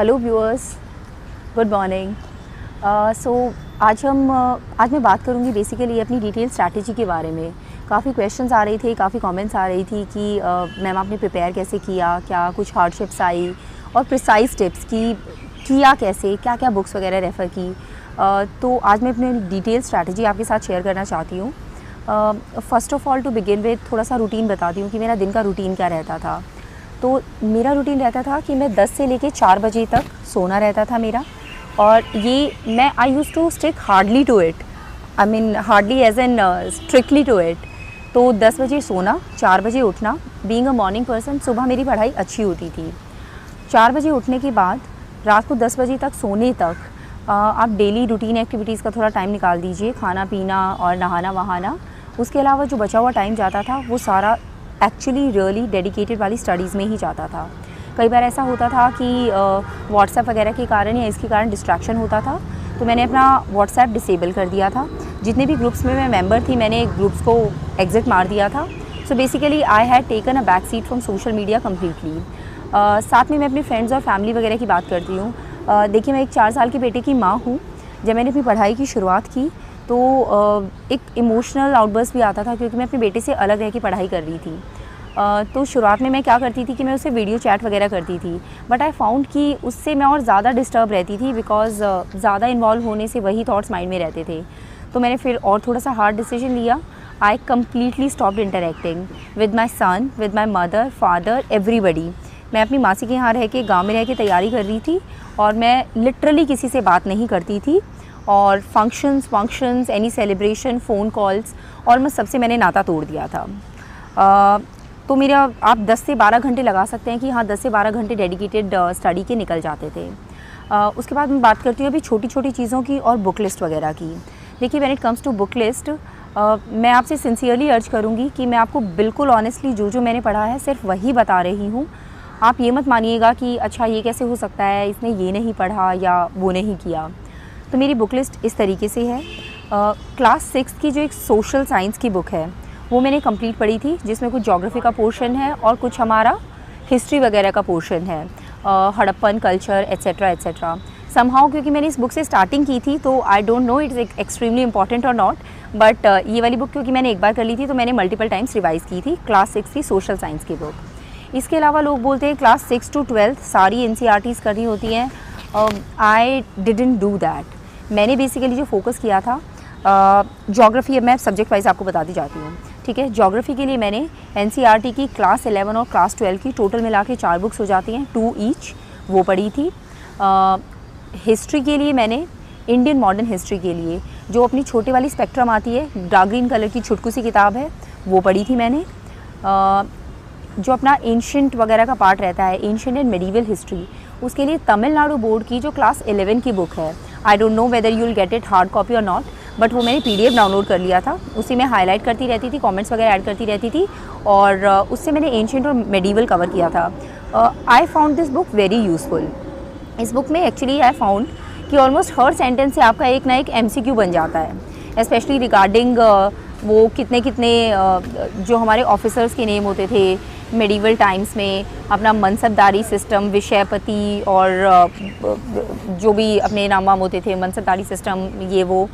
Hello viewers, good morning. So आज मैं बात करूंगी बेसिकली अपनी डिटेल स्ट्रैटेजी के बारे में। काफ़ी क्वेश्चंस आ रही थे, काफ़ी कमेंट्स आ रही थी कि मैम आपने प्रिपेयर कैसे किया, क्या कुछ हार्डशिप्स आई, और प्रिसाइज टिप्स की किया कैसे, क्या क्या बुक्स वगैरह रेफ़र की। तो आज मैं अपनी डिटेल स्ट्रैटेजी आपके साथ शेयर करना चाहती हूँ। First of all to begin with थोड़ा सा रूटीन बताती हूँ कि मेरा दिन का रूटीन क्या रहता था। तो मेरा रूटीन रहता था कि मैं 10 से लेके 4 बजे तक सोना रहता था मेरा, और ये मैं I use to stick hardly to it, I mean hardly as an strictly to it. तो 10 बजे सोना, 4 बजे उठना। बीइंग अ मॉर्निंग पर्सन, सुबह मेरी पढ़ाई अच्छी होती थी। 4 बजे उठने के बाद रात को 10 बजे तक सोने तक आप डेली रूटीन एक्टिविटीज़ का थोड़ा टाइम निकाल दीजिए, खाना पीना और नहाना वहाना। उसके अलावा जो बचा हुआ टाइम जाता था वो सारा एक्चुअली रियली डेडिकेटेड वाली स्टडीज़ में ही जाता था। कई बार ऐसा होता था कि व्हाट्सएप वगैरह के कारण या इसके कारण डिस्ट्रैक्शन होता था, तो मैंने अपना व्हाट्सएप डिसेबल कर दिया था। जितने भी ग्रुप्स में मैं मेंबर थी, मैंने ग्रुप्स को एग्ज़िट मार दिया था। So basically I had taken a back seat from social media completely. साथ में मैं अपने फ्रेंड्स और फैमिली वगैरह की बात करती हूँ। देखिए, मैं एक 4 साल के बेटे की माँ हूँ। जब मैंने अपनी पढ़ाई की शुरुआत की तो एक इमोशनल आउटबर्स्ट भी आता था, क्योंकि मैं अपने बेटे से अलग रह के पढ़ाई कर रही थी। तो शुरुआत में मैं क्या करती थी कि मैं उससे वीडियो चैट वगैरह करती थी, बट आई फाउंड कि उससे मैं और ज़्यादा डिस्टर्ब रहती थी, बिकॉज़ ज़्यादा इन्वॉल्व होने से वही थॉट्स माइंड में रहते थे। तो मैंने फिर और थोड़ा सा हार्ड डिसीजन लिया। I completely stopped interacting with my son, with my mother, father, everybody. मैं अपनी मासी के यहाँ रह के, गाँव में रह के तैयारी कर रही थी, और मैं लिटरली किसी से बात नहीं करती थी। और functions, any celebration, phone calls, और मैं सबसे मैंने नाता तोड़ दिया था। तो मेरा आप 10 से 12 घंटे लगा सकते हैं कि हाँ, 10 से 12 घंटे डेडिकेटेड स्टडी के निकल जाते थे। उसके बाद मैं बात करती हूँ अभी छोटी छोटी चीज़ों की और बुक लिस्ट वगैरह की। देखिए, when it comes to book list, मैं आपसे सिंसियरली अर्ज करूँगी कि मैं आपको बिल्कुल ऑनेस्टली जो मैंने पढ़ा है सिर्फ वही बता रही हूँ। आप ये मत मानिएगा कि अच्छा ये कैसे हो सकता है, इसने ये नहीं पढ़ा या वो नहीं किया। तो मेरी बुक लिस्ट इस तरीके से है। क्लास 6 की जो एक सोशल साइंस की बुक है वो मैंने कंप्लीट पढ़ी थी, जिसमें कुछ ज्योग्राफी का पोर्शन है और कुछ हमारा हिस्ट्री वगैरह का पोर्शन है, Harappan culture etcetera etcetera. Somehow क्योंकि मैंने इस बुक से स्टार्टिंग की थी, तो I don't know it's extremely important और नॉट, बट ये वाली बुक क्योंकि मैंने एक बार कर ली थी तो मैंने मल्टीपल टाइम्स रिवाइज़ की थी क्लास 6 की सोशल साइंस की बुक। इसके अलावा लोग बोलते हैं क्लास 6 to 12 सारी NCERTs करनी होती हैं। I didn't do that. मैंने बेसिकली जो फोकस किया था ज्योग्राफी, मैं सब्जेक्ट वाइज आपको बताती जाती हूँ, ठीक है। ज्योग्राफी के लिए मैंने NCERT की क्लास 11 और क्लास 12 की टोटल मिला के 4 बुक्स हो जाती हैं, 2 ईच, वो पढ़ी थी। हिस्ट्री के लिए मैंने इंडियन मॉडर्न हिस्ट्री के लिए जो अपनी छोटी वाली स्पेक्ट्रम आती है, डार्क ग्रीन कलर की छुटकू सी किताब है, वो पढ़ी थी मैंने। जो अपना एंशिएंट वगैरह का पार्ट रहता है, एंशिएंट एंड मेडिवल हिस्ट्री, उसके लिए तमिलनाडु बोर्ड की जो क्लास 11 की बुक है, I don't know whether you will get it hard copy और नॉट, बट वो मैंने PDF डाउनलोड कर लिया था। उसी में हाईलाइट करती रहती थी, कमेंट्स वगैरह ऐड करती रहती थी, और उससे मैंने एंशिएंट और मेडिवल कवर किया था। I found this book very useful. इस बुक में एक्चुअली आई फाउंड कि ऑलमोस्ट हर सेंटेंस से आपका एक ना एक MCQ बन जाता है, स्पेशली रिगार्डिंग वो कितने जो हमारे ऑफिसर्स के नेम होते थे मेडिवल टाइम्स में, अपना मनसबदारी सिस्टम, विषयपति, और जो भी अपने नाम वाम होते थे, मनसबदारी सिस्टम, ये वो,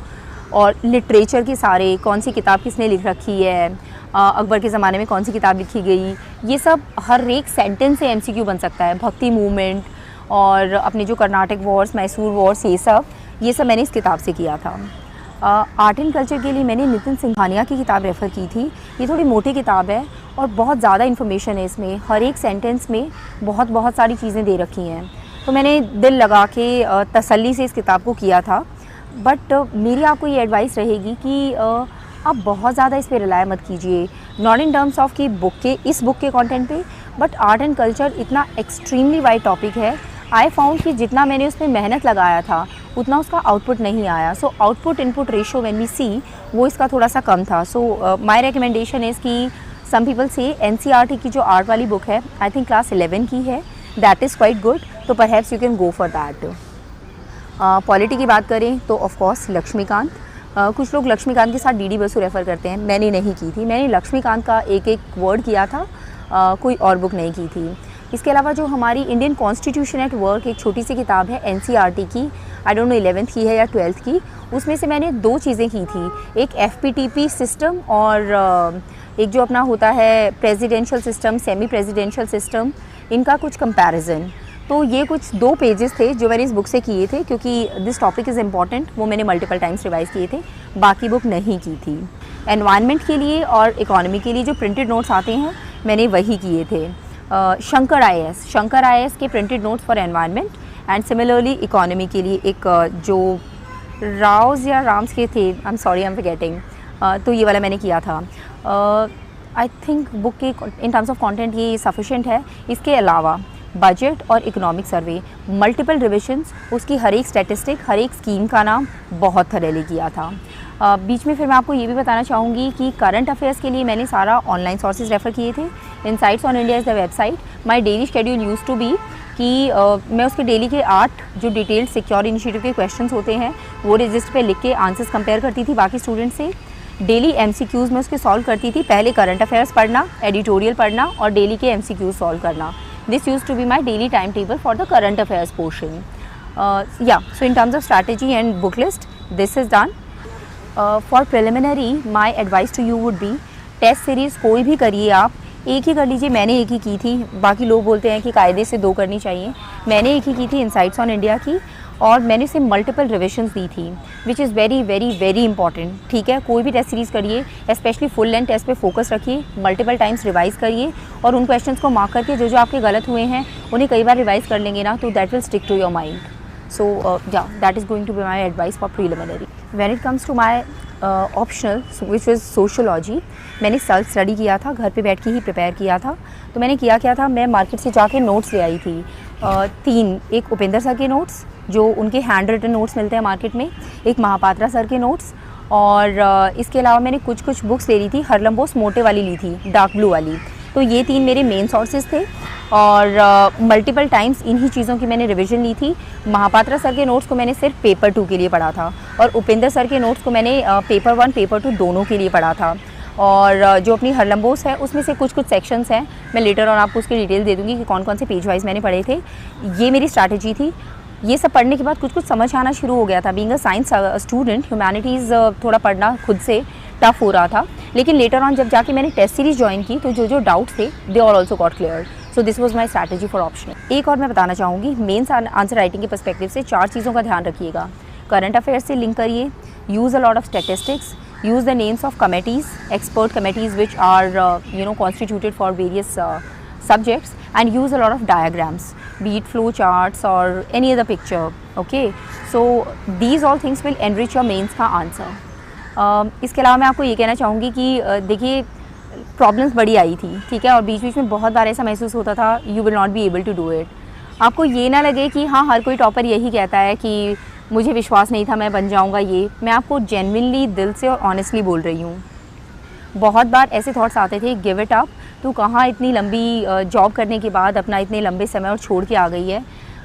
और लिटरेचर के सारे, कौन सी किताब किसने लिख रखी है, अकबर के ज़माने में कौन सी किताब लिखी गई, ये सब हर एक सेंटेंस से MCQ बन सकता है। भक्ति मूवमेंट और अपने जो कर्नाटक वॉर्स, मैसूर वॉर्स, ये सब मैंने इस किताब से किया था। आर्ट एंड कल्चर के लिए मैंने नितिन सिंघानिया की किताब रेफ़र की थी। ये थोड़ी मोटी किताब है और बहुत ज़्यादा इन्फॉर्मेशन है इसमें, हर एक सेंटेंस में बहुत सारी चीज़ें दे रखी हैं। तो मैंने दिल लगा के तसल्ली से इस किताब को किया था। बट मेरी आपको ये एडवाइस रहेगी कि आप बहुत ज़्यादा इस पे रिलाय मत कीजिए, नॉट इन टर्म्स ऑफ कि इस बुक के कंटेंट पे, बट आर्ट एंड कल्चर इतना एक्सट्रीमली वाइड टॉपिक है। आई फाउंड कि जितना मैंने उसमें मेहनत लगाया था उतना उसका आउटपुट नहीं आया। So output input ratio when we see, वो इसका थोड़ा सा कम था। सो माय रिकमेंडेशन इज़ कि सम पीपल से NCERT की जो आर्ट वाली बुक है, आई थिंक क्लास 11 की है, दैट इज़ क्वाइट गुड, तो perhaps you can go for that. Polity की बात करें तो ऑफ कोर्स लक्ष्मीकांत। कुछ लोग लक्ष्मीकांत के साथ DD बसु रेफ़र करते हैं, मैंने नहीं की थी। मैंने लक्ष्मीकांत का एक वर्ड किया था, कोई और बुक नहीं की थी। इसके अलावा जो हमारी इंडियन कॉन्स्टिट्यूशन एट वर्क एक छोटी सी किताब है एनसीईआरटी की, आई डोंट नो 11th की है या 12th की, उसमें से मैंने 2 चीज़ें की थी, एक एफपीटीपी सिस्टम और एक जो अपना होता है presidential system, semi presidential system, इनका कुछ कंपैरिजन। तो ये कुछ 2 पेजेस थे जो मैंने इस बुक से किए थे, क्योंकि दिस टॉपिक इज़ इम्पॉर्टेंट, वो मैंने मल्टीपल टाइम्स रिवाइज़ किए थे, बाकी बुक नहीं की थी। एनवायरनमेंट के लिए और इकोनॉमी के लिए जो प्रिंटेड नोट्स आते हैं मैंने वही किए थे। शंकर आईएएस के printed notes for environment and similarly economy के लिए एक जो राव्स या राम्स के थे, I am sorry I am forgetting, तो ये वाला मैंने किया था। आई थिंक बुक के इन टर्म्स ऑफ कंटेंट ये सफिशिएंट है। इसके अलावा बजट और इकोनॉमिक सर्वे, मल्टीपल रिविजन्स, उसकी हर एक स्टैटिस्टिक, हर एक स्कीम का नाम बहुत थॉरली किया था। बीच में फिर मैं आपको ये भी बताना चाहूँगी कि करंट अफेयर्स के लिए मैंने सारा ऑनलाइन सोर्सेज रेफ़र किए थे। Insights on India is the website. My daily schedule use to be कि मैं उसके डेली के 8 जो डिटेल्ड सिक्योर इनिशिएटिव के क्वेश्चंस होते हैं वो रजिस्टर पे लिख के आंसर्स कंपेयर करती थी बाकी स्टूडेंट से। डेली एमसीक्यूज़ में उसके सॉल्व करती थी, पहले करंट अफेयर्स पढ़ना, एडिटोरियल पढ़ना और डेली के एमसीक्यूज़ सॉल्व करना। This use to be my daily time table for the current affairs portion. So in terms of strategy and book list this is done. For preliminary my advice to you would be, test series कोई भी करिए आप, एक ही कर लीजिए। मैंने एक ही की थी, बाकी लोग बोलते हैं कि कायदे से 2 करनी चाहिए, मैंने एक ही की थी इनसाइट्स ऑन इंडिया की, और मैंने इसे मल्टीपल रिविजन्स दी थी which is very very very important. ठीक है, कोई भी टेस्ट सीरीज़ करिए, स्पेशली फुल लेंथ टेस्ट पे फोकस रखिए, मल्टीपल टाइम्स रिवाइज करिए और उन क्वेश्चंस को मार्क करके जो आपके गलत हुए हैं उन्हें कई बार रिवाइज कर लेंगे ना, तो that will stick to your mind. So that is going to be my advice for preliminary. When it comes to my optional, which was sociology, मैंने सेल्फ स्टडी किया था, घर पे बैठ के ही प्रिपेयर किया था। तो मैंने क्या था, मैं मार्केट से जाके नोट्स ले आई थी 3, एक उपेंद्र सर के नोट्स जो उनके हैंड रिटन नोट्स मिलते हैं मार्केट में, एक महापात्रा सर के नोट्स, और इसके अलावा मैंने कुछ बुक्स ले ली थी, हरलम्बोस मोटे वाली ली थी, डार्क ब्लू वाली। तो ये 3 मेरे मेन सोर्सेज थे और मल्टीपल टाइम्स इन्हीं चीज़ों की मैंने रिवीजन ली थी। महापात्रा सर के नोट्स को मैंने सिर्फ पेपर 2 के लिए पढ़ा था और उपेंद्र सर के नोट्स को मैंने पेपर 1 पेपर 2 दोनों के लिए पढ़ा था। और जो अपनी हरलम्बोस है उसमें से कुछ सेक्शंस हैं, मैं लेटर ऑन आपको उसकी डिटेल दे दूँगी कि कौन से पेज वाइज मैंने पढ़े थे। ये मेरी स्ट्रैटेजी थी। ये सब पढ़ने के बाद कुछ समझ आना शुरू हो गया था। Being a science student, humanities थोड़ा पढ़ना खुद से टफ हो रहा था, लेकिन लेटर ऑन जब जाके मैंने टेस्ट सीरीज़ ज्वाइन की तो जो डाउट्स थे they are also got clear. So this was my strategy for optional. एक और मैं बताना चाहूँगी, मेंस आंसर राइटिंग के पर्सपेक्टिव से 4 चीज़ों का ध्यान रखिएगा। करंट अफेयर्स से लिंक करिए, use a lot of statistics, use the names of committees, expert committees which are constituted for various subjects, and use a lot of diagrams, be it flow charts or any other picture. Okay, so these all things will enrich your mains का answer. इसके अलावा मैं आपको ये कहना चाहूँगी कि देखिए प्रॉब्लम्स बड़ी आई थी, ठीक है, और बीच में बहुत बार ऐसा महसूस होता था you will not be able to do it. आपको ये ना लगे कि हाँ हर कोई टॉपर यही कहता है कि मुझे विश्वास नहीं था मैं बन जाऊंगा, ये मैं आपको जेन्युइनली दिल से और ऑनेस्टली बोल रही हूँ। बहुत बार ऐसे थॉट्स आते थे, गिव इट अप, तू कहाँ इतनी लंबी जॉब करने के बाद अपना इतने लंबे समय और छोड़ के आ गई है।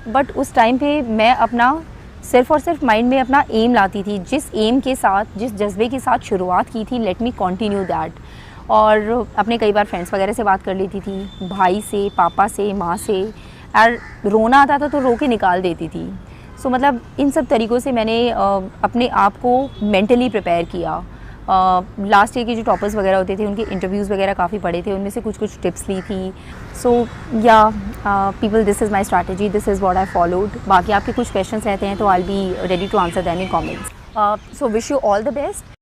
बट उस टाइम पे मैं अपना सिर्फ और सिर्फ माइंड में अपना एम लाती थी, जिस एम के साथ, जिस जज्बे के साथ शुरुआत की थी, लेट मी कंटिन्यू दैट। और अपने कई बार फ्रेंड्स वगैरह से बात कर लेती थी, भाई से, पापा से, माँ से, और रोना आता था तो रो के निकाल देती थी। सो मतलब इन सब तरीक़ों से मैंने अपने आप को मेंटली प्रिपेयर किया। लास्ट ईयर के जो टॉपर्स वगैरह होते थे उनके इंटरव्यूज़ वगैरह काफ़ी पढ़े थे, उनमें से कुछ टिप्स ली थी। So yeah people, this is my strategy, this is what I followed. बाकी आपके कुछ क्वेश्चंस रहते हैं तो I will be ready to answer them in comments. So wish you all the best.